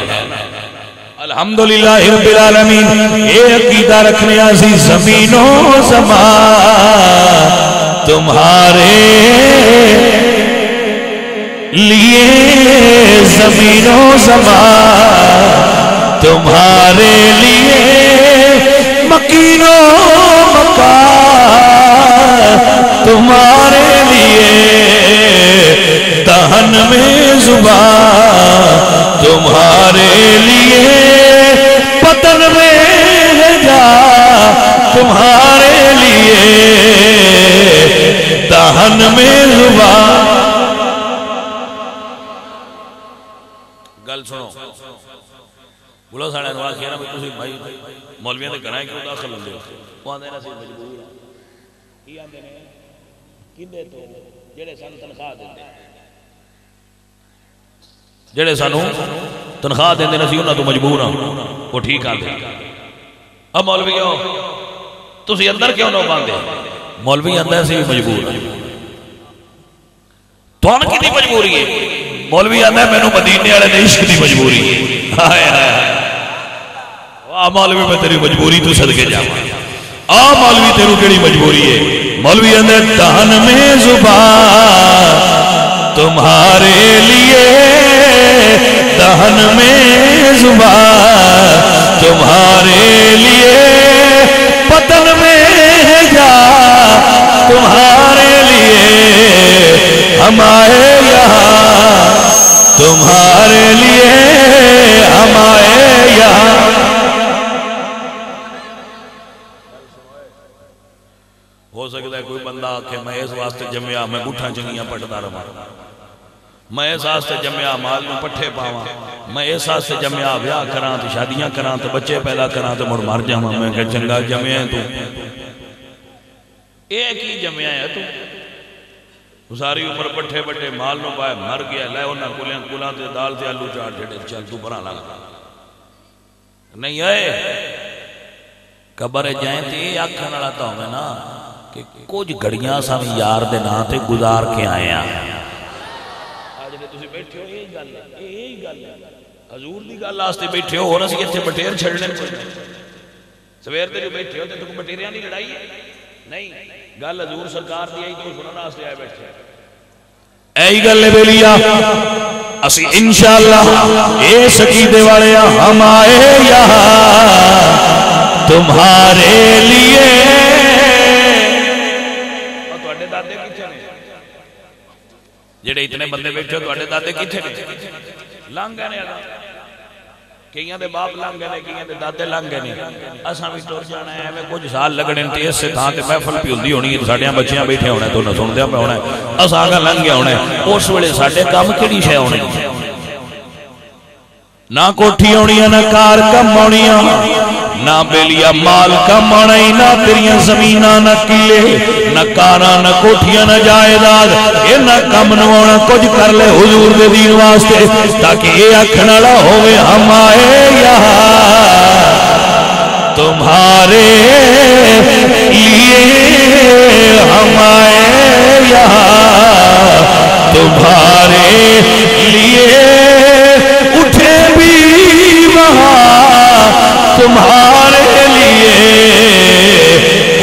الحمدللہ رب العالمین اے عقیدہ رکھنے آسی زمین و زمان تمہارے لیے زمین و زمان تمہارے لیے مکین و مکان تمہارے لیے دہن میں زبان تمہارے لیے پتن میں جا تمہارے لیے دہن میں زبان گل سنو بولو ساڑھے انوار کہنا بھائی مولویاں دے گھرائیں کیوں داخل ہوں دے وہ آندے نا سی مجبور ہی آندے نے کندے تو جڑے سانو تنخواہ دیندے جڑے سانو تنخواہ دیندے نا سی انہاں تو مجبور ہاں وہ ٹھیک آندے اب مولویوں تسی اندر کیوں نہ باندھے مولوی اندر سے بھی مجبور تو ان کی دی مجبوری ہے مولوی آندہ میں نے مدینے والے نے عشق دی مجبوری ہے مولوی میں تیری مجبوری تو صدقے جاواں مولوی تیرو کیڑی مجبوری ہے مولوی اندر دہن میں زبان تمہارے لیے دہن میں زبان تمہارے لیے پتن میں جا تمہارے لیے ہم آئے یہاں تمہارے لیے ہم آئے یہاں ہو سکتا ہے کوئی بندہ کہ میں اس واسطے جمعہ میں گھٹھا چنگیاں پٹتا رہا میں اس واسطے جمعہ مال میں پٹھے پاواں میں اس واسطے جمعہ بیاہ کراں تو شادیاں کراں تو بچے پیدا کراں تو مڑ مر جاواں میں کہ چنگا جمعہ ہے تو ایک ہی جمعہ ہے تو ساری عمر پٹھے بٹھے مال نو پائے مر گیا لے انہاں کلاں تے دال تے آلو چاٹ چھڑے چل تو بھرا لگا نہیں آئے قبر جائیں تے آکھن والا تو ہمیں نا کہ کچھ گھڑیاں سام یار دے نا تے گزار کے آئے ہیں آج نے تسی بیٹھے ہو یہی گل ہے حضور دی گل واسطے بیٹھے ہو اور اسی ایتھے بٹیر چھڑنے سویر تے جو بیٹھے ہو تے تو بٹیریاں نہیں لڑائی ہے نہیں گل حضور سرکار دی آئی تو سنن واسطے آئے بیٹھے اے گل بیلیا اسی انشاءاللہ اے سکیدے والے ہم آئے یہاں تمہارے لیے تواڈے دادے کتھے نے جڑے اتنے بندے بیٹھے ہو تواڈے دادے کتھے نے لنگ گئے نے کئیاں دے باپ لنگ گئے نے کئیاں دے دادے لنگ گئے نے اساں وی ٹر جانا ہے میں کچھ سال لگنے تے اس سے تھاں تے محفل پی ہوندی ہونی ہے ساڈیاں بچیاں بیٹھے ہونا تو نہ سندیاں پہ ہونا ہے اساں گا لنگ گیا ہونا ہے اس ویلے ساڈے کام کیڑی شے ہونی نہ کوٹھی ہونی نہ کار کم ہونی نہ بیلیا مال کم آنائی نہ تیریاں زمینہ نہ قلعے نہ کارا نہ کوٹھیاں نہ جائیداد یہ نہ کم نہ ہونا کچھ کر لے حضور دے دین واسطے تاکہ یہ اکھنا نہ ہوئے ہم آئے یہاں تمہارے لیے ہم آئے یہاں تمہارے لیے اٹھے بھی وہاں تمہارے لیے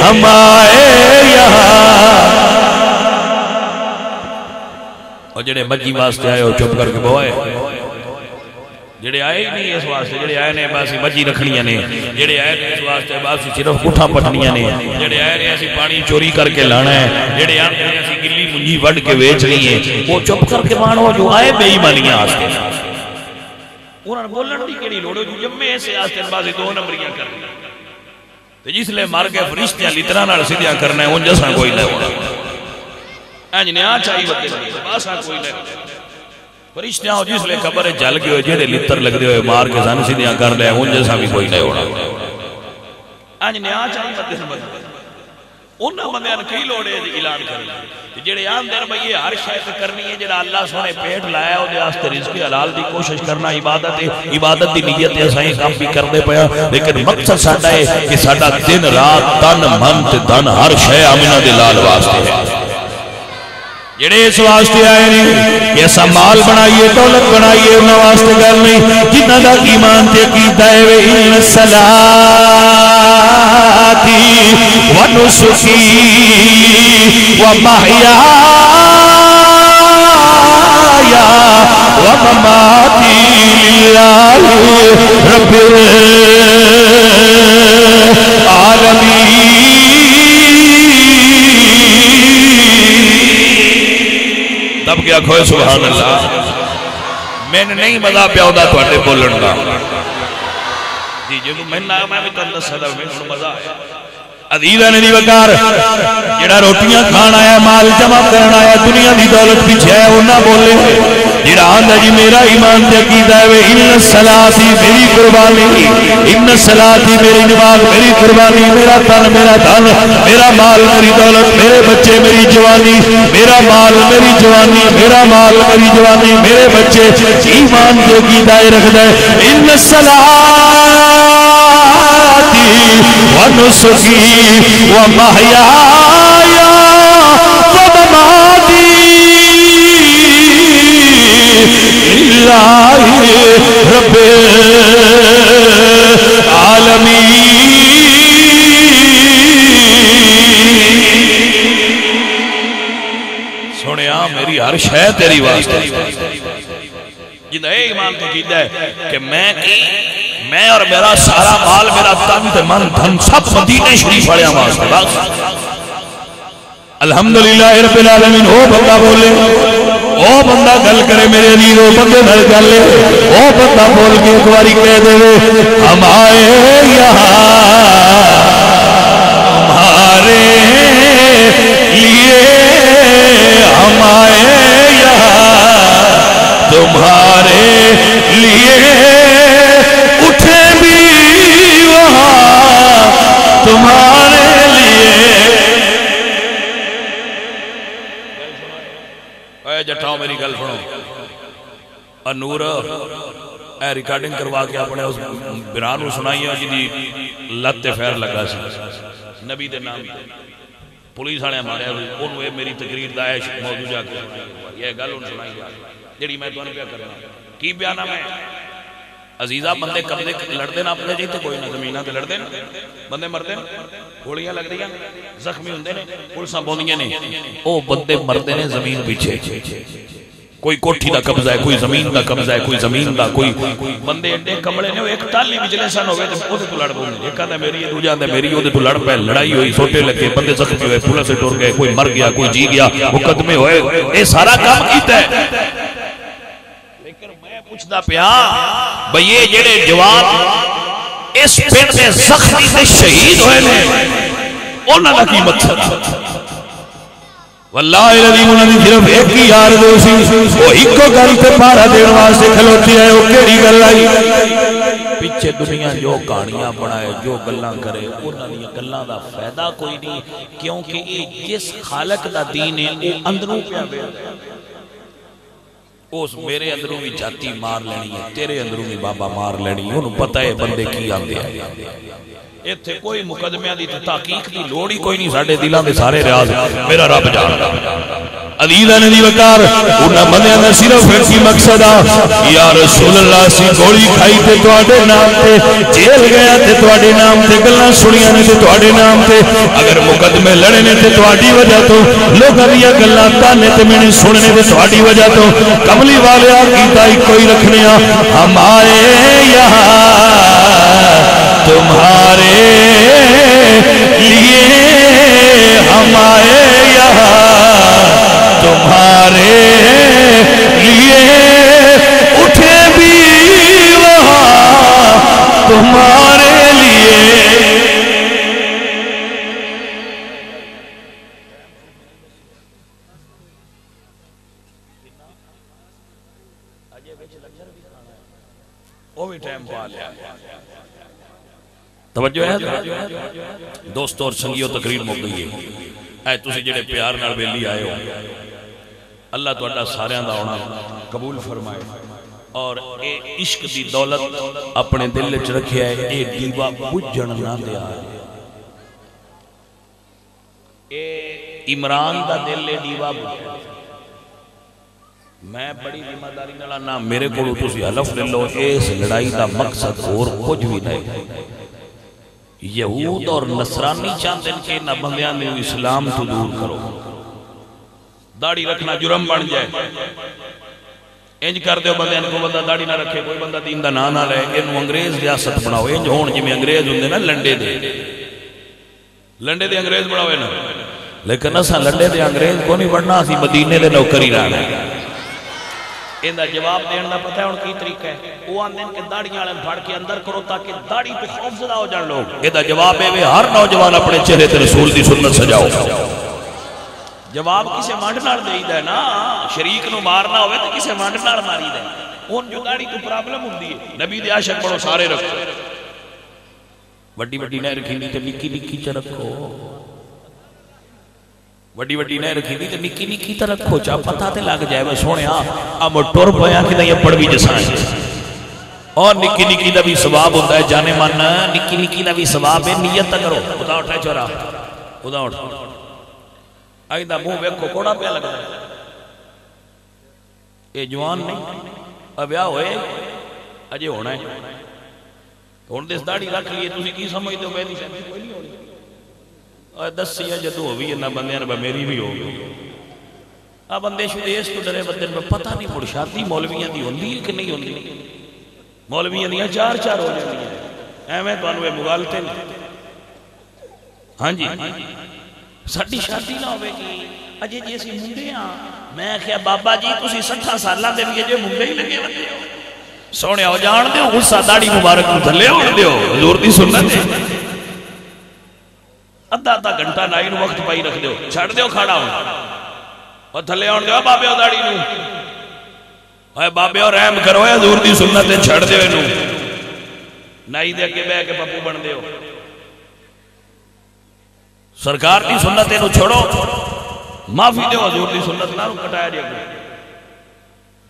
ہم آئے یہاں اور جڑے مجی واسطے آئے ہو چپ کر کے بوائے جڑے آئے نہیں اس واسطے جڑے آئے نے باسی مجی رکھنیاں نے جڑے آئے نے اس واسطے باسی صرف اٹھا پٹنیاں نے جڑے آئے نے اسی پانی چوری کر کے لانا ہے جڑے آئے نے اسی گلی منجی وڈ کے ویچنی ہے وہ چپ کر کے مانو جو آئے بے ایمانیاں آستے انہوں نے بولن دی کیڑی لوڑو جو جمعے ایسے آستے بازی دو نمبریاں کرنی تو جس لئے مار کے فرشتیاں لتران اور سیدیاں کرنا ہے ان جیسا کوئی نہیں ہونا انجنے آ چاہی بکے باسا کوئی نہیں فرشتیاں ہو جس لئے قبر جل گئے ہوئے جیڑے لتر لگ دے ہوئے مار کے سان سیدیاں کر لے ان جیسا بھی کوئی نہیں ہونا انجنے آ چاہی بکے انہاں بندیاں نوں کی لوڑ ہے اعلان کرنے تے جڑے آندے نے بھئی ہر شے تے کرنی ہے جڑا اللہ سونے پیٹ لایا او دے واسطے رزق حلال دی کوشش کرنا عبادت ہے عبادت دی نیت ہے اساں کام بھی کردے پیا لیکن مقصد ساڈا ہے کہ ساڈا دن رات تن من تے دھن ہر شے آمنہ دے لال واسطے ہے جڑے اس واسطے آئے نہیں کہ ایسا مال بنائیے دولت بنائیے انہاں واسطے گل نہیں جنہ دا ایمان تے عقیدہ ہے ان صلاتي ونسكي ومحياي ومماتي لله رب العالمين تب کیا کھوئے سبحان اللہ میں نے نہیں مزہ پیا دا تو اٹھے بولن دا جی جو میں بھی تو اللہ صدر میں مزہ آیا عزیزہ نے دی وقار جڑا روٹیاں کھان آیا مال جمع کرنا آیا دنیا دی دولت پیچھے ہے وہ نہ بولے جڑا آندہ جی میرا ایمان تے عقیدہ ہے ان الصلاۃ میری قربانی ان الصلاۃ میری نماز میری قربانی میرا تن میرا دھن میرا مال میری دولت میرے بچے میری جوانی میرا مال میری جوانی میرا مال میری جوانی میرے بچے ایمان تے عقیدہ رکھدا ہے ان الصلاۃ ونسكي ومحياي ومماتي لله رب العالمين سنیا میری ہر شے تیری واسطے جنہیں اے ایمان تو کیتا ہے کہ میں اور میرا سارا مال میرا تن تے من دھن سب مدینے شریف والے واسطے بس الحمدللہ رب العالمین او بندہ بولے او بندہ گل کرے میرے عزیز او بندے نال گل لے او بندہ بول کے ایک باری کہہ دے ہم آئے یہاں ہمارے لیے ہم آئے یہاں تمہارے لیے اٹھے بھی وہاں تمہارے لیے اے جٹھاؤ میری گل سنو نور اے ریکارڈنگ کروا کے اپنے اس بران کو سنائی ہے جی لت فیر لگا سی نبی دے نام پولیس والے مارے انہوں میری تقریر داعش موضوع جا کے یہ گل ان سنائی گیا جڑی میں تو پیا کرنا کی بیانہ میں عزیزہ بندے قبضے لڑتے نا اپنے جیتے کوئی نہ زمینہ تے لڑتے نا بندے مرتے نا گولیاں لگ دیا زخمی ہوندے نے پولیساں بوندیاں نے او بندے مرتے نے زمین پیچھے کوئی کوٹھی دا قبضہ ہے کوئی زمین دا قبضہ ہے کوئی زمین دا کوئی بندے اڈے کمڑے نے ایک ٹالی وچلے سن ہوئے تے او تے تو لڑ پوندے ایک آندا میری ہے دوجا آندا میری او تے تو لڑ پے لڑائی ہوئی سوٹے لگے بندے زخمی ہوئے پولیس سے ٹر گئے کوئی مر گیا کوئی جی گیا مقدمے ہوئے اے سارا کام کیتا ہے لیکن میں پوچھدا پیا بھئی یہ جڑے جوان اس پنڈ دے زخمی تے شہید ہوئے نے انہاں دا کی مقصد واللہ العظیم انہوں نے صرف ایک ہی یار دو سی وہ ایک کو گل تے پارا دین واسطے کھلوتی ہے وہ کیڑی گل آئی پیچھے دنیا جو کہانیاں بنائے جو گلاں کرے انہاں دی گلاں دا فائدہ کوئی نہیں کیونکہ یہ جس خالق دا دین ہے وہ اندروں پیا وے اس میرے اندروں بھی جاتی مار لینی ہے تیرے اندروں بھی بابا مار لینی ہے انہوں پتہ ہے بندے کی آندے ہیں ایتھے کوئی مقدمیاں دی تحقیق دی لوڑی کوئی نہیں ساڑھے دلان دے سارے ریاض میرا رب جانتا علیدہ نے دی وقار انہاں بندیاں نے صرف ایک مقصد یا رسول اللہ سی گوڑی کھائی تے توڑے نام تے جیل گیا تے توڑے نام تے گلنا سنیاں نے تے توڑے نام تے اگر مقدمے لڑے نے تے توڑی وجہ تو لوگ دیا گلنا تانے تے میں نے سننے تے توڑی وجہ تو کملی والے آقیدہ ہی کوئی رکھنے ہم آئے یہاں تمہارے لیے ہم آئے یہاں تمہارے لیے اٹھے بھی وہاں تمہارے لیے وہ بھی ٹائم پا لیا توجہ ہے دوستو اور سنگیو، تقریر مک گئی ہے۔ اے تسی جڑے پیار نال بیلی آئے ہو، اللہ تہاڈا ساریاں دا ہونا قبول فرمائے، اور اے عشق دی دولت اپنے دل وچ رکھیا ہے، اے دیوا بجھن نہ دیا۔ اے عمران دا دل اے دیوا بجھن، میں بڑی ذمہ داری نال نہ میرے کولوں تسی حلف لے لو، اس لڑائی دا مقصد اور کچھ بھی نہیں۔ یہود اور نصرانی چاہتے ہیں کہ نہ بندیاں نے اسلام تو دور کرو، داڑھی رکھنا جرم بن جائے، انج کر دیو بندیاں کو بندہ داڑھی نہ رکھے، کوئی بندہ دین دا نہ لے، انہوں انگریز ریاست بناؤ، انج ہون جی میں انگریز ہوندے نا لنڈے دے انگریز بناوے نا، لیکن اسا لنڈے دے انگریز کو نہیں بننا، اسی مدینے دے نوکری رہنا ہے۔ ان دا جواب دین دا پتہ ہے ان کی طریقہ ہے، وہ آندے کہ داڑیاں والے پھاڑ کے اندر کرو تاکہ داڑھی پہ خوف زدہ ہو جان لوگ۔ یہ دا جواب ہے ہر نوجوان اپنے چہرے تے رسول دی سنت سجاؤ۔ جواب کسے مانڈ نال دے دا ہے نا، شریک نو مارنا ہوئے تو کسے مانڈ نال ماری دے، ان جو داڑھی تو پرابلم ہوندی ہے۔ نبی دے عاشق بڑو سارے رکھو، وڈی وڈی نہ رکھی نہیں تے نکی نکی چ رکھو، وڈی وڈی نہیں رکھی دی تے نکی نکی تے رکھو، چا پتہ تے لگ جائے وہ سونیا اب ٹر پیا کہ نہیں پڑ بھی جسائیں، اور نکی نکی دا بھی ثواب ہوتا ہے، جانے من نکی نکی دا بھی ثواب ہے، نیت تا کرو۔ خدا اٹھائے چورا، خدا اٹھ آئی دا منہ ویکھو کوڑا پیا لگ رہا ہے، اے جوان نہیں ابیا ہوئے اجے ہونا ہے، ہن دس داڑھی رکھ لیے تسی کی سمجھتے ہو؟ میری شاید کوئی نہیں ہونی، اور دسی ہے جدو ہوئی ہے نا بندیاں نے میری بھی ہو گئی۔ اب بندے شدیس تو ڈرے بندے میں پتہ نہیں مڑ شادی مولویاں دی ہوندی کہ نہیں ہوندی، مولویاں دیاں چار چار ہو جاندی ہیں، ایویں تانوں اے مغالطے نہیں۔ ہاں جی ساڈی شادی نہ ہوے گی اجے جی اسی منڈے ہاں، میں کہیا بابا جی تسی 60 سالاں دے بھی اجے منڈے ہی لگے ہوندے ہو، سونے ہو جان دیو غصہ داڑھی مبارک نوں تھلے ہون دیو، حضور دی سنت ہے۔ ادھا ادھا گھنٹہ نائی نو وقت پائی رکھ دیو، چھڑ دیو کھاڑا ہوں اور تھلے آن دیو بابے او داڑی نو، اے بابے او رحم کرو، اے حضور دی سنت ہے، چھڑ دیو انو، نائی دے کے بے کے پپو بن دیو، سرکار دی سنت انو چھوڑو، معافی دیو، حضور دی سنت نہ کٹایا دیو۔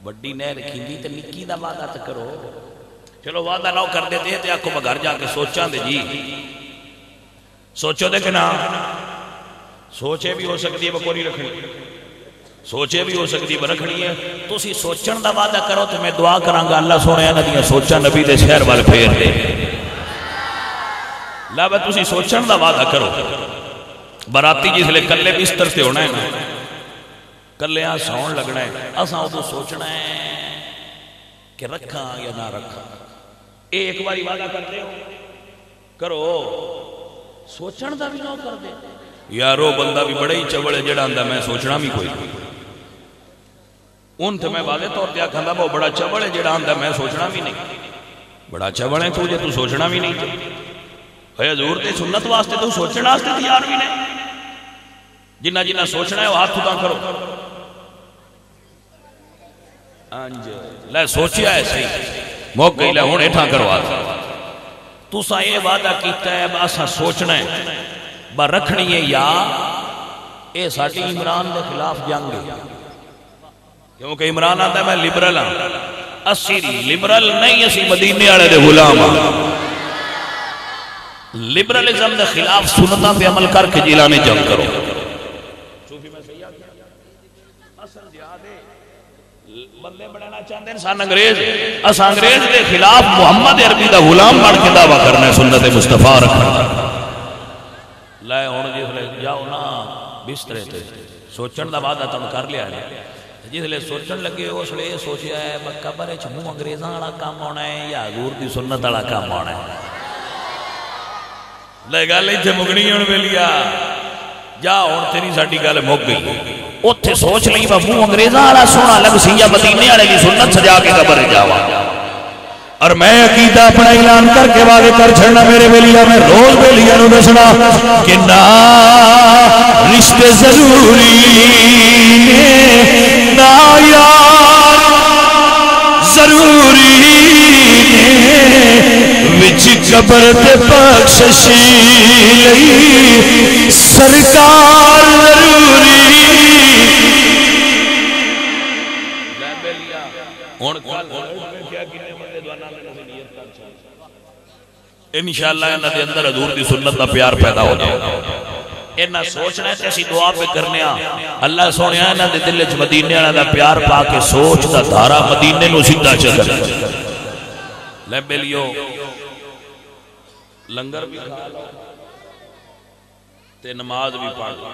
بڑی نہ رکھی دی تے نکی دا وعدہ تے کرو، چلو وعدہ نہ کر دیتے تے آکھو میں گھر جا کے سوچاں دے جی، سوچو دے کہ نا سوچے بھی ہو سکتی ہے بکوری رکھنی، سوچے بھی ہو سکتی ہے رکھنی ہے، تو اسی سوچن دا وعدہ کرو تو میں دعا کرانگا اللہ سونے آنا دیا سوچا نبی دے شہر والے پھیر دے، لابا تو اسی سوچن دا وعدہ کرو۔ براتی جس لئے کلے بستر سے ہونا ہے نا، کلے آن سون لگنا ہے، اساں ادھو سوچنا ہے کہ رکھاں یا نہ رکھاں، ایک باری وعدہ کرتے ہو کرو، سوچن دا بھی نہ کر دے یارو، بندہ بھی بڑے ہی چوڑے جڑا اندہ میں سوچنا بھی کوئی ان تھے میں واضح طور دیا کھاندہ وہ بڑا چوڑے جڑا اندہ میں سوچنا بھی نہیں، بڑا چوڑے تجھے تو سوچنا بھی نہیں، اے حضور تے سنت واسطے تو سوچنا واسطے تیار بھی نہیں، جنہ جنہ سوچنا ہے وہ ہاتھ اٹھا کرو، لے سوچیا ہے صحیح موقع ہی لے ہونے اٹھا کرو ہاتھ، تو سا یہ وعدہ کیتا ہے باسا سوچنا ہے با رکھنی ہے، یا اے ساٹھی عمران دے خلاف جنگ ہے، کیونکہ عمران آتا ہے میں لبرل ہاں، اسی لبرل نہیں اسی مدینے آلے دے غلام ہاں، لبرلزم دے خلاف سنتاں پہ عمل کر کے جیلانے جنگ کرو۔ صوفی میں صحیح آگیا اصل جہاد ہے، بندے بڑھنا چاہتے ہیں انسان انگریز، اس انگریز دے خلاف محمد عربی دا غلام بڑھ کے دعویٰ کرنا ہے، سنت مصطفیٰ رکھنا لائے ہونے جس لئے جاؤ نا بسترے تھے سوچن دا وعدہ تم کر لیا ہے، جس لئے سوچن لگے ہو اس لئے سوچیا ہے قبر چمو انگریزاں والا کام ہونا ہے یا حضور دی سنت والا کام ہونا ہے، لے گل ایتھے مگنی ہون ویلیا جا ہن تیری ساڈی گل مک گئی، اوتھے سوچ لئی با منہ انگریزاں والا سونا لگ سی یا مدینے والے دی سنت سجا کے قبر جاوا، اور میں عقیدہ اپنا اعلان کر کے واضح کر چھڑنا میرے ویلیا میں روز ویلیا نو دسنا کہ نہ رشتے ضروری نے نہ یار ضروری نے وچ قبر تے بخششی لئی سرکار ضروری انشاءاللہ انہاں دے اندر حضور دی سنت دا پیار پیدا ہو جائے انہاں سوچنا ہے کہ اسی دعا پہ کرنے اللہ سونے انہاں دے دل وچ مدینے والا دا پیار پا کے سوچ دا دھارا مدینے نو سیدھا چل لے بیلیو لنگر بھی کھا لو تے نماز بھی پڑھ لو